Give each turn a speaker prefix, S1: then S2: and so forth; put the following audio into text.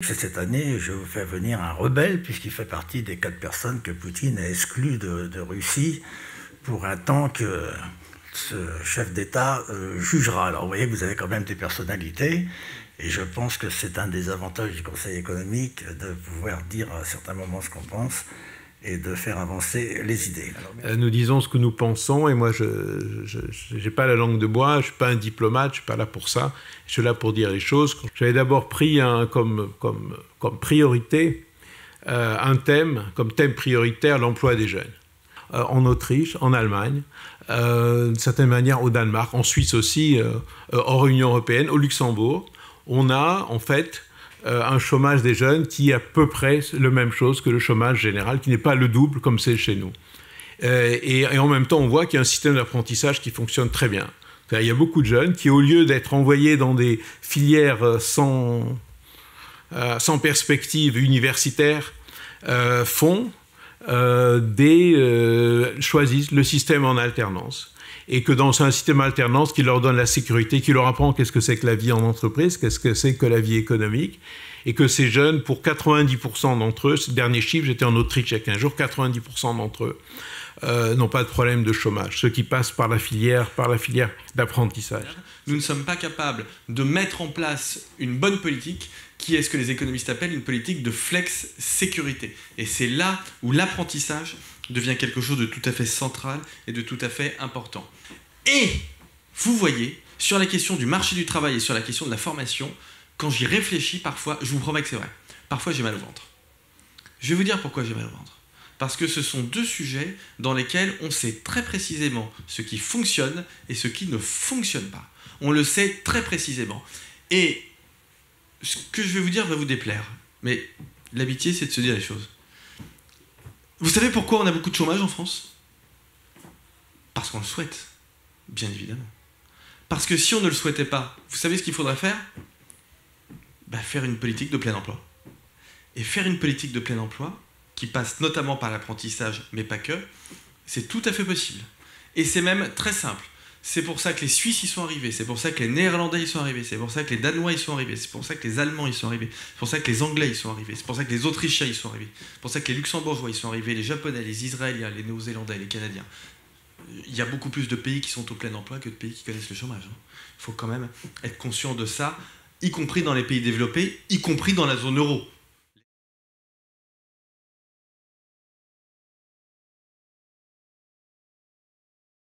S1: Cette année, je vous fais venir un rebelle, puisqu'il fait partie des 4 personnes que Poutine a exclues de Russie pour un temps que ce chef d'État jugera. Alors vous voyez que vous avez quand même des personnalités, et je pense que c'est un des avantages du Conseil économique de pouvoir dire à certains moments ce qu'on pense et de faire avancer les idées.
S2: Alors, nous disons ce que nous pensons, et moi je n'ai pas la langue de bois, je ne suis pas un diplomate, je ne suis pas là pour ça, je suis là pour dire les choses. J'avais d'abord pris comme priorité comme thème prioritaire l'emploi des jeunes. En Autriche, en Allemagne, d'une certaine manière au Danemark, en Suisse aussi, hors Union européenne, au Luxembourg, on a en fait un chômage des jeunes qui est à peu près la même chose que le chômage général, qui n'est pas le double comme c'est chez nous. Et en même temps, on voit qu'il y a un système d'apprentissage qui fonctionne très bien. Il y a beaucoup de jeunes qui, au lieu d'être envoyés dans des filières sans perspective universitaire, choisissent le système en alternance. Et que dans un système alternance qui leur donne la sécurité, qui leur apprend qu'est-ce que c'est que la vie en entreprise, qu'est-ce que c'est que la vie économique, et que ces jeunes, pour 90% d'entre eux, ce dernier chiffre, j'étais en Autriche il y a 15 jours, 90% d'entre eux n'ont pas de problème de chômage, ceux qui passent par la filière d'apprentissage.
S3: Nous ne sommes pas capables de mettre en place une bonne politique qui est ce que les économistes appellent une politique de flex-sécurité. Et c'est là où l'apprentissage devient quelque chose de tout à fait central et de tout à fait important. Et vous voyez, sur la question du marché du travail et sur la question de la formation, quand j'y réfléchis parfois, je vous promets que c'est vrai, parfois j'ai mal au ventre. Je vais vous dire pourquoi j'ai mal au ventre. Parce que ce sont deux sujets dans lesquels on sait très précisément ce qui fonctionne et ce qui ne fonctionne pas. On le sait très précisément. Et ce que je vais vous dire va vous déplaire. Mais l'amitié, c'est de se dire les choses. Vous savez pourquoi on a beaucoup de chômage en France? Parce qu'on le souhaite, bien évidemment. Parce que si on ne le souhaitait pas, vous savez ce qu'il faudrait faire? Faire une politique de plein emploi. Et faire une politique de plein emploi, qui passe notamment par l'apprentissage, mais pas que, c'est tout à fait possible. Et c'est même très simple. C'est pour ça que les Suisses y sont arrivés, c'est pour ça que les Néerlandais y sont arrivés, c'est pour ça que les Danois y sont arrivés, c'est pour ça que les Allemands y sont arrivés, c'est pour ça que les Anglais y sont arrivés, c'est pour ça que les Autrichiens y sont arrivés, c'est pour ça que les Luxembourgeois y sont arrivés, les Japonais, les Israéliens, les Néo-Zélandais, les Canadiens. Il y a beaucoup plus de pays qui sont au plein emploi que de pays qui connaissent le chômage. Il faut quand même être conscient de ça, y compris dans les pays développés, y compris dans la zone euro.